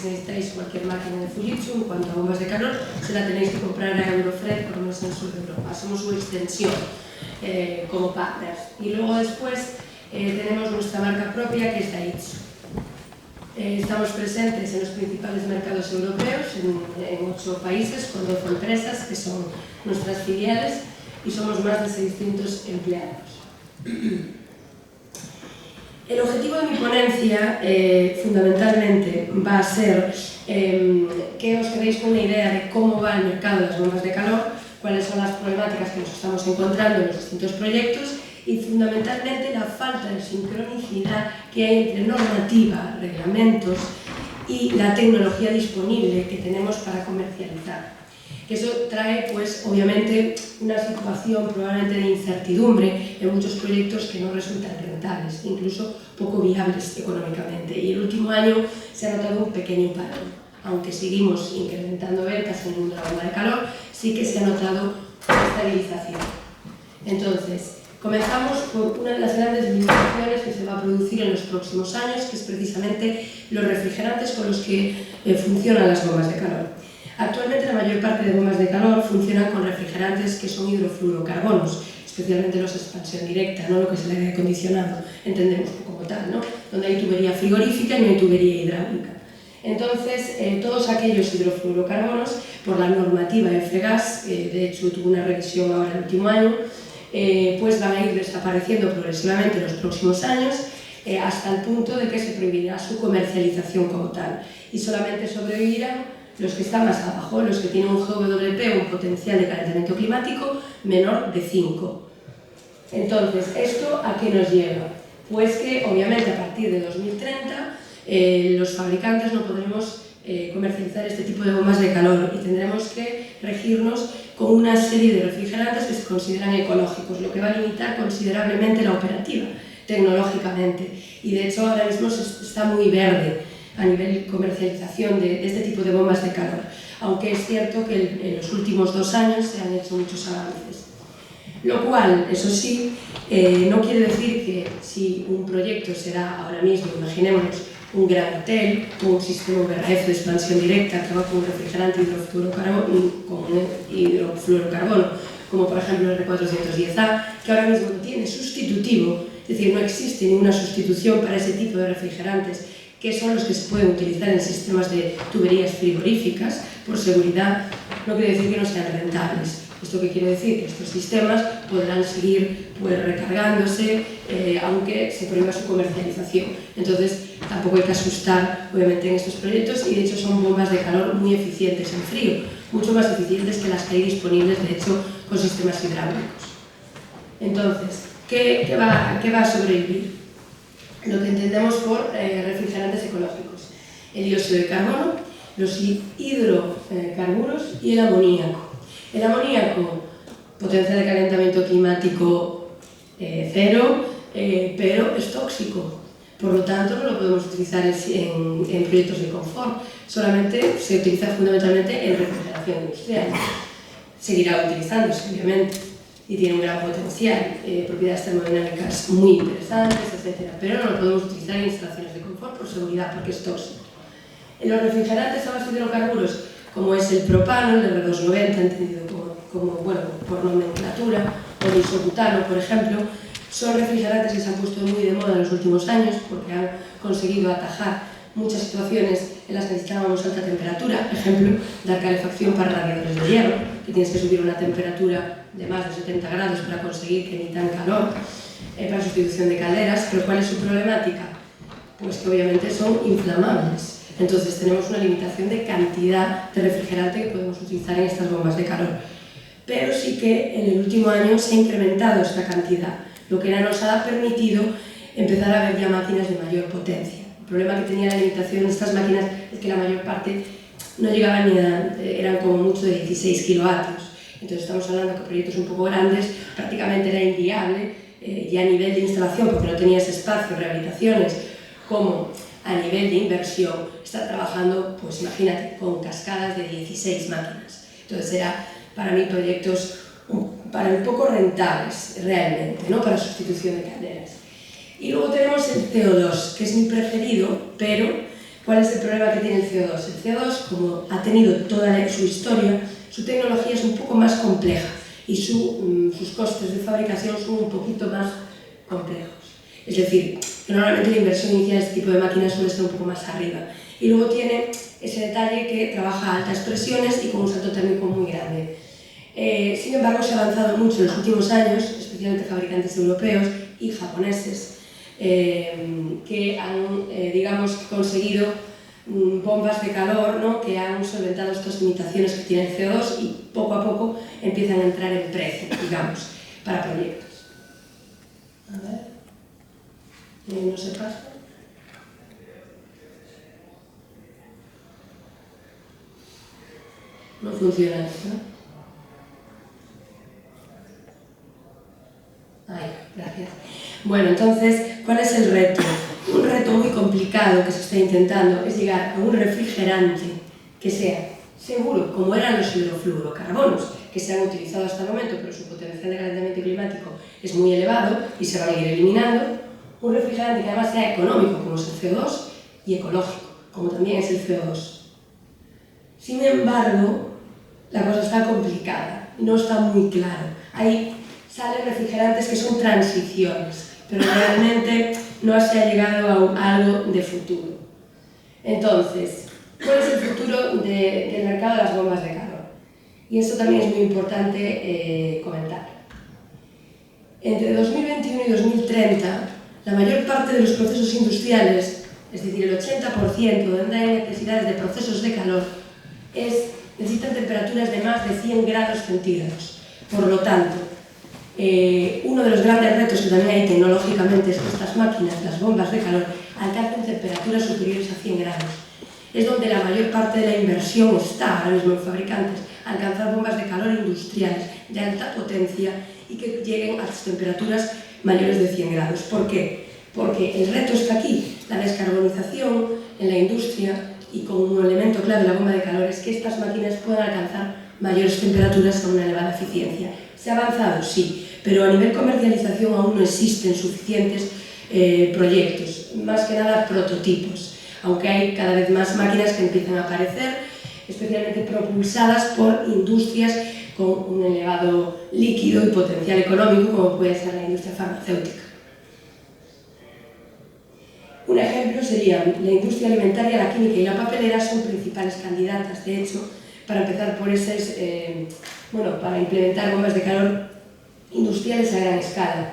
si necesitáis cualquier máquina de Fujitsu, en cuanto a bombas de calor, se la tenéis que comprar a Eurofred por menos en el sur de Europa. Somos su extensión como partners. Y luego después tenemos nuestra marca propia, que es Daitsu. Estamos presentes en los principales mercados europeos, en 8 países, con 12 empresas, que son nuestras filiales, y somos más de 600 empleados. El objetivo de mi ponencia, fundamentalmente, va a ser que os quedéis con una idea de cómo va el mercado de las bombas de calor, cuáles son las problemáticas que nos estamos encontrando en los distintos proyectos y, fundamentalmente, la falta de sincronicidad que hay entre normativa, reglamentos y la tecnología disponible que tenemos para comercializar. Eso trae, pues, obviamente, una situación probablemente de incertidumbre en muchos proyectos que no resultan rentables, incluso poco viables económicamente. Y el último año se ha notado un pequeño parón. Aunque seguimos incrementando ventas en el mundo de la bomba de calor, sí que se ha notado una estabilización. Entonces, comenzamos por una de las grandes limitaciones que se va a producir en los próximos años, que es precisamente los refrigerantes con los que funcionan las bombas de calor. Actualmente la mayor parte de bombas de calor funcionan con refrigerantes que son hidrofluorocarbonos, especialmente los de expansión directa, no lo que es el aire acondicionado, entendemos como tal, ¿no? Donde hay tubería frigorífica y no hay tubería hidráulica. Entonces, todos aquellos hidrofluorocarbonos, por la normativa FGAS, de hecho tuvo una revisión ahora el último año, pues van a ir desapareciendo progresivamente en los próximos años, hasta el punto de que se prohibirá su comercialización como tal, y solamente sobrevivirán los que están más abajo, los que tienen un GWP, un potencial de calentamiento climático menor de 5. Entonces, ¿esto a qué nos lleva? Pues que, obviamente, a partir de 2030, los fabricantes no podremos comercializar este tipo de bombas de calor y tendremos que regirnos con una serie de refrigerantes que se consideran ecológicos, lo que va a limitar considerablemente la operativa, tecnológicamente. Y, de hecho, ahora mismo está muy verde a nivel de comercialización de este tipo de bombas de calor, aunque es cierto que en los últimos 2 años se han hecho muchos avances. Lo cual, eso sí, no quiere decir que si un proyecto será ahora mismo, imaginémonos, un gran hotel, un sistema VRF de expansión directa que va con un refrigerante hidrofluorocarbono, como por ejemplo el R410A, que ahora mismo no tiene sustitutivo, es decir, no existe ninguna sustitución para ese tipo de refrigerantes, que son los que se pueden utilizar en sistemas de tuberías frigoríficas, por seguridad, no quiere decir que no sean rentables. ¿Esto qué quiere decir? Que estos sistemas podrán seguir recargándose, aunque se prohíba su comercialización. Entonces, tampoco hay que asustar, obviamente, en estos proyectos, y de hecho son bombas de calor muy eficientes en frío, mucho más eficientes que las que hay disponibles, de hecho, con sistemas hidráulicos. Entonces, ¿qué va a sobrevivir? Lo que entendemos por refrigerantes ecológicos: el dióxido de carbono, los hidrocarburos y el amoníaco. El amoníaco, potencia de calentamiento climático 0, pero es tóxico. Por lo tanto, no lo podemos utilizar en proyectos de confort. Solamente se utiliza fundamentalmente en refrigeración industrial. Seguirá utilizándose, obviamente, y tiene un gran potencial, propiedades termodinámicas muy interesantes, etc. Pero no lo podemos utilizar en instalaciones de confort por seguridad, porque es tóxico. En los refrigerantes a base de hidrocarburos, como es el propano, el R290, entendido como por nomenclatura, o el isobutano, por ejemplo, son refrigerantes que se han puesto muy de moda en los últimos años porque han conseguido atajar muchas situaciones en las que necesitábamos alta temperatura, ejemplo, dar calefacción para radiadores de hierro, que tienes que subir una temperatura de más de 70 grados para conseguir que emitan calor, para sustitución de calderas. Pero ¿cuál es su problemática? Pues que obviamente son inflamables. Entonces tenemos una limitación de cantidad de refrigerante que podemos utilizar en estas bombas de calor. Pero sí que en el último año se ha incrementado esta cantidad, lo que nos ha permitido empezar a ver ya máquinas de mayor potencia. El problema que tenía la limitación de estas máquinas es que la mayor parte no llegaban ni eran como mucho de 16 kilovatios. Entonces estamos hablando que proyectos un poco grandes prácticamente era inviable, ya a nivel de instalación, porque no tenías espacio, rehabilitaciones, como a nivel de inversión, estar trabajando, pues imagínate, con cascadas de 16 máquinas. Entonces era para mí proyectos para un poco rentables realmente, ¿no? Para sustitución de calderas. Y luego tenemos el CO2, que es mi preferido, pero ¿Cuál es el problema que tiene el CO2? El CO2, como ha tenido toda su historia, su tecnología es un poco más compleja y sus costes de fabricación son un poquito más complejos. Es decir, que normalmente la inversión inicial de este tipo de máquinas suele estar un poco más arriba. Y luego tiene ese detalle que trabaja a altas presiones y con un salto térmico muy grande. Sin embargo, se ha avanzado mucho en los últimos años, especialmente fabricantes europeos y japoneses, que han, digamos, conseguido bombas de calor, ¿no?, que han solventado estas limitaciones que tiene el CO2 y poco a poco empiezan a entrar en precio, digamos, para proyectos. A ver, no se pasa. No funciona esto, ¿no? Ay, gracias. Bueno, entonces, ¿cuál es el reto? Un reto muy complicado que se está intentando es llegar a un refrigerante que sea seguro, como eran los hidrofluorocarbonos, que se han utilizado hasta el momento, pero su potencial de calentamiento climático es muy elevado y se van a ir eliminando. Un refrigerante que además sea económico, como es el CO2, y ecológico, como también es el CO2. Sin embargo, la cosa está complicada, no está muy claro. Ahí salen refrigerantes que son transiciones, pero realmente no se ha llegado a algo de futuro. Entonces, ¿cuál es el futuro del mercado de las bombas de calor? Y esto también es muy importante comentar. Entre 2021 y 2030, la mayor parte de los procesos industriales, es decir, el 80% donde hay necesidades de procesos de calor, necesitan temperaturas de más de 100 grados centígrados. Por lo tanto, uno de los grandes retos que también hay tecnológicamente es que estas máquinas, las bombas de calor, alcancen temperaturas superiores a 100 grados. Es donde la mayor parte de la inversión está ahora mismo en fabricantes, alcanzar bombas de calor industriales de alta potencia y que lleguen a las temperaturas mayores de 100 grados. ¿Por qué? Porque el reto está aquí, la descarbonización en la industria, y como un elemento clave de la bomba de calor es que estas máquinas puedan alcanzar mayores temperaturas con una elevada eficiencia. ¿Se ha avanzado? Sí, pero a nivel comercialización aún no existen suficientes proyectos, más que nada prototipos, aunque hay cada vez más máquinas que empiezan a aparecer, especialmente propulsadas por industrias con un elevado líquido y potencial económico, como puede ser la industria farmacéutica. Un ejemplo sería la industria alimentaria, la química y la papelera son principales candidatas, de hecho, para empezar por esas, para implementar bombas de calor industriales a gran escala,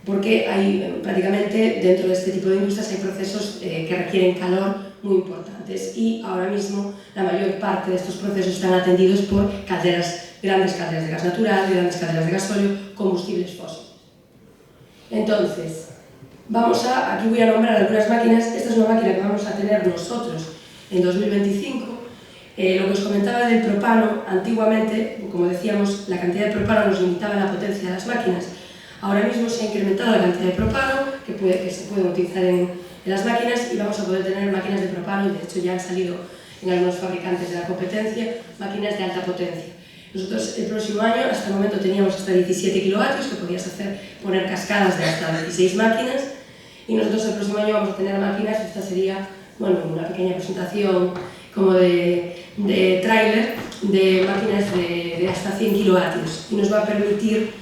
porque hay prácticamente dentro de este tipo de industrias hay procesos que requieren calor muy importantes y ahora mismo la mayor parte de estos procesos están atendidos por grandes calderas de gas natural, grandes calderas de gasóleo, combustibles fósiles. Entonces, aquí voy a nombrar algunas máquinas. Esta es una máquina que vamos a tener nosotros en 2025. Lo que os comentaba del propano, antiguamente, como decíamos, la cantidad de propano nos limitaba la potencia de las máquinas. Ahora mismo se ha incrementado la cantidad de propano que se puede utilizar en las máquinas y vamos a poder tener máquinas de propano y de hecho ya han salido en algunos fabricantes de la competencia máquinas de alta potencia. Nosotros el próximo año, hasta el momento teníamos hasta 17 kilovatios, que podías poner cascadas de hasta 16 máquinas, y nosotros el próximo año vamos a tener máquinas, esta sería una pequeña presentación como de tráiler de máquinas de hasta 100 kilovatios, y nos va a permitir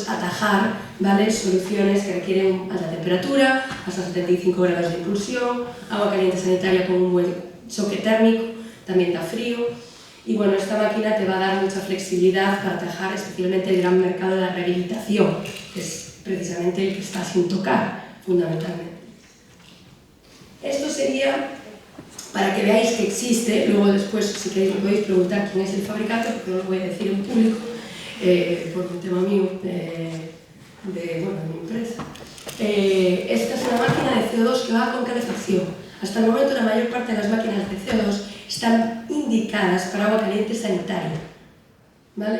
atajar, ¿vale?, soluciones que requieren alta temperatura, hasta 75 grados de impulsión, agua caliente sanitaria con un buen choque térmico, también da frío. Y bueno, esta máquina te va a dar mucha flexibilidad para atajar especialmente el gran mercado de la rehabilitación, que es precisamente el que está sin tocar, fundamentalmente. Esto sería para que veáis que existe. Luego después, si queréis, me podéis preguntar quién es el fabricante, porque no lo voy a decir en público, por un tema mío, de mi empresa. Esta es una máquina de CO2 que va con calefacción. Hasta el momento la mayor parte de las máquinas de CO2 están indicadas para agua caliente sanitaria, ¿vale?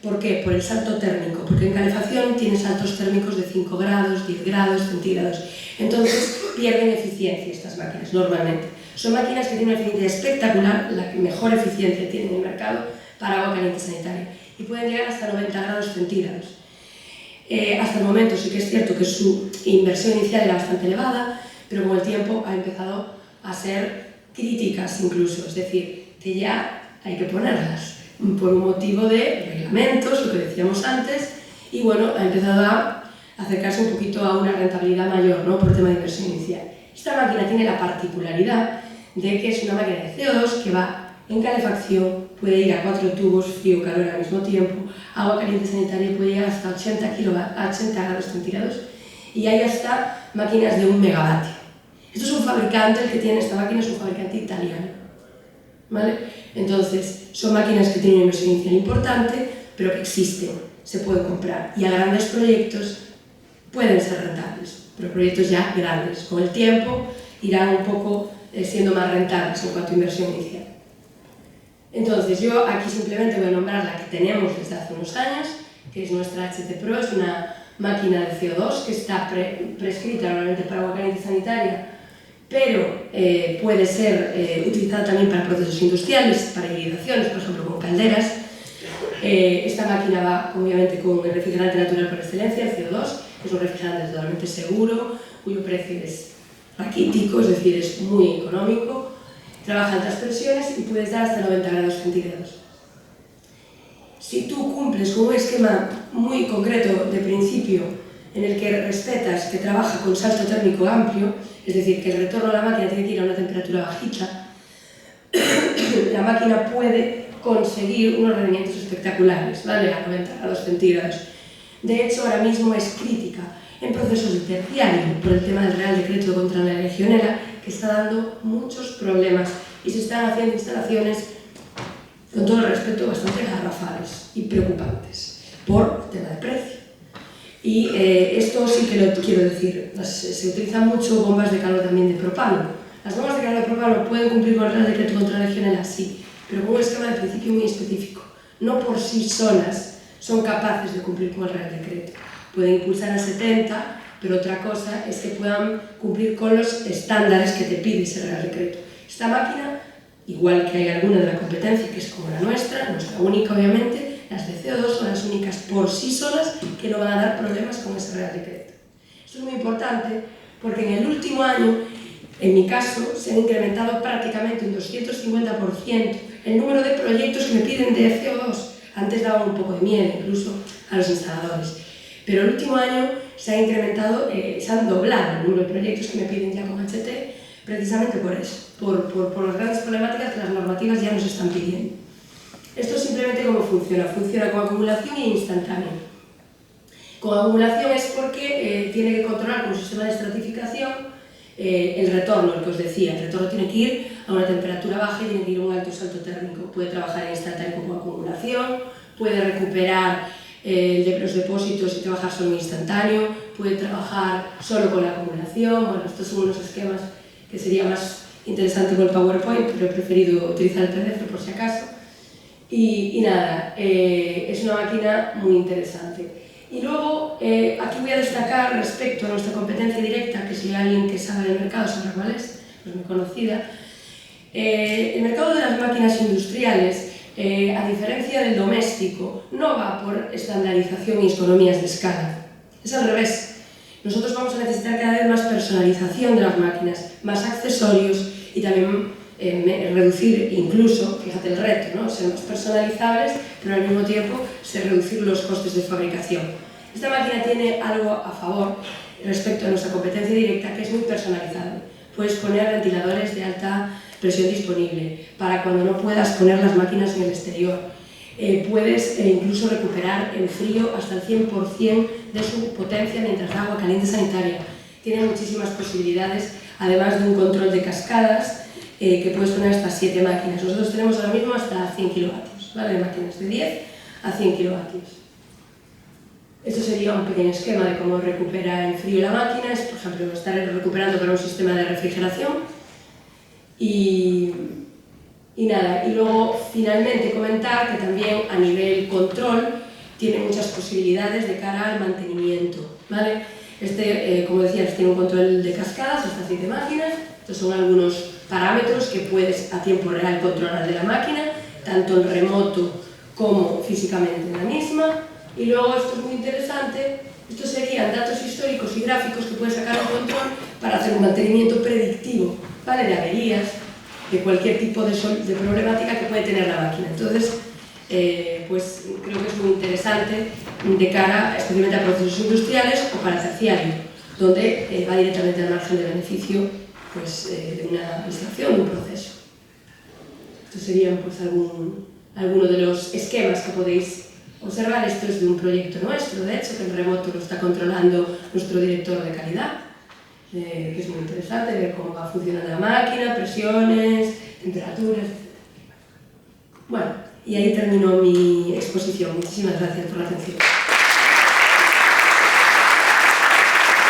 ¿Por qué? Por el salto térmico, porque en calefacción tienes saltos térmicos de 5 grados, 10 grados centígrados, entonces pierden eficiencia estas máquinas normalmente. Son máquinas que tienen una eficiencia espectacular, la que mejor eficiencia tiene en el mercado para agua caliente sanitaria, y pueden llegar hasta 90 grados centígrados. Hasta el momento sí que es cierto que su inversión inicial era bastante elevada, pero con el tiempo ha empezado a ser críticas incluso, es decir, que ya hay que ponerlas por un motivo de reglamentos, lo que decíamos antes, y bueno, ha empezado a acercarse un poquito a una rentabilidad mayor, ¿no? Por el tema de inversión inicial. Esta máquina tiene la particularidad de que es una máquina de CO2 que va en calefacción, puede ir a 4 tubos frío-calor al mismo tiempo, agua caliente sanitaria puede llegar hasta 80 grados centígrados y hay hasta máquinas de 1 megavatio. Esto es un fabricante, el que tiene esta máquina es un fabricante italiano, ¿vale? Entonces, son máquinas que tienen una inversión inicial importante, pero que existen, se pueden comprar y a grandes proyectos pueden ser rentables, pero proyectos ya grandes, con el tiempo irán un poco siendo más rentables en cuanto a inversión inicial. Entonces, yo aquí simplemente voy a nombrar la que tenemos desde hace unos años, que es nuestra HT Pro, es una máquina de CO2 que está prescrita normalmente para agua caliente sanitaria, pero puede ser utilizada también para procesos industriales, para hibridaciones, por ejemplo, con calderas. Esta máquina va, obviamente, con el refrigerante natural por excelencia, el CO2, que es un refrigerante totalmente seguro, cuyo precio es raquítico, es decir, es muy económico. Trabaja a altas presiones y puedes dar hasta 90 grados centígrados. Si tú cumples con un esquema muy concreto de principio en el que respetas que trabaja con salto térmico amplio, es decir, que el retorno a la máquina tiene que ir a una temperatura bajita, la máquina puede conseguir unos rendimientos espectaculares, ¿vale? A 90 grados centígrados. De hecho, ahora mismo es crítica en procesos de terciario por el tema del Real Decreto contra la Legionela, que está dando muchos problemas y se están haciendo instalaciones, con todo el respeto, bastante garrafales y preocupantes por el tema de precio. Y esto sí que lo quiero decir, se utilizan mucho bombas de calor también de propano. Las bombas de calor de propano pueden cumplir con el Real Decreto contra la Legionela, sí, pero con un esquema de principio muy específico. No por sí solas son capaces de cumplir con el Real Decreto. Pueden impulsar a 70, pero otra cosa es que puedan cumplir con los estándares que te pide ese Real Decreto. Esta máquina, igual que hay alguna de la competencia, que es como la nuestra única obviamente, las de CO2 son las únicas por sí solas que no van a dar problemas con ese Real Decreto. Esto es muy importante porque en el último año, en mi caso, se ha incrementado prácticamente un 250% el número de proyectos que me piden de CO2. Antes daba un poco de miedo incluso a los instaladores. Pero el último año se ha incrementado, se han doblado el número de proyectos que me piden ya con HT, precisamente por eso, por las grandes problemáticas que las normativas ya nos están pidiendo. Esto simplemente cómo funciona. Funciona con acumulación e instantáneo. Con acumulación es porque tiene que controlar con un sistema de estratificación el retorno, el que os decía. El retorno tiene que ir a una temperatura baja y tiene que ir a un alto salto térmico. Puede trabajar en instantáneo con acumulación, puede recuperar los depósitos y trabajar solo en instantáneo, puede trabajar solo con la acumulación. Bueno, estos son unos esquemas que sería más interesante con el PowerPoint, pero he preferido utilizar el PDF por si acaso. Y nada, es una máquina muy interesante. Y luego, aquí voy a destacar respecto a nuestra competencia directa, que si hay alguien que sabe del mercado sabrá cuál es muy conocida. El mercado de las máquinas industriales, a diferencia del doméstico, no va por estandarización y economías de escala. Es al revés. Nosotros vamos a necesitar cada vez más personalización de las máquinas, más accesorios y también reducir incluso, fíjate el reto, ¿no? Ser más personalizables, pero al mismo tiempo reducir los costes de fabricación. Esta máquina tiene algo a favor respecto a nuestra competencia directa, que es muy personalizable. Puedes poner ventiladores de alta presión disponible para cuando no puedas poner las máquinas en el exterior. Puedes incluso recuperar el frío hasta el 100% de su potencia mientras da agua caliente sanitaria. Tiene muchísimas posibilidades, además de un control de cascadas que puedes poner hasta 7 máquinas. Nosotros tenemos ahora mismo hasta 100 kilovatios, ¿vale? Máquinas de 10 a 100 kilovatios. Esto sería un pequeño esquema de cómo recupera el frío la máquina. Es, por ejemplo, estar recuperando para un sistema de refrigeración. Y nada, y luego finalmente comentar que también a nivel control tiene muchas posibilidades de cara al mantenimiento, ¿vale? Como decías, tiene un control de cascadas hasta 7 máquinas. Estos son algunos parámetros que puedes a tiempo real controlar de la máquina, tanto en remoto como físicamente en la misma. Y luego, esto es muy interesante, estos serían datos históricos y gráficos que puedes sacar en control para hacer un mantenimiento predictivo, ¿vale? De averías, de cualquier tipo de problemática que puede tener la máquina. Entonces, pues creo que es muy interesante de cara especialmente a procesos industriales o para terciario, donde va directamente al margen de beneficio pues, de una extracción, de un proceso. Estos serían pues, algunos de los esquemas que podéis observar. Esto es de un proyecto nuestro, de hecho, que en remoto lo está controlando nuestro director de calidad, que es muy interesante ver cómo va funcionando la máquina, presiones, temperaturas, etc. Bueno, y ahí termino mi exposición. Muchísimas gracias por la atención.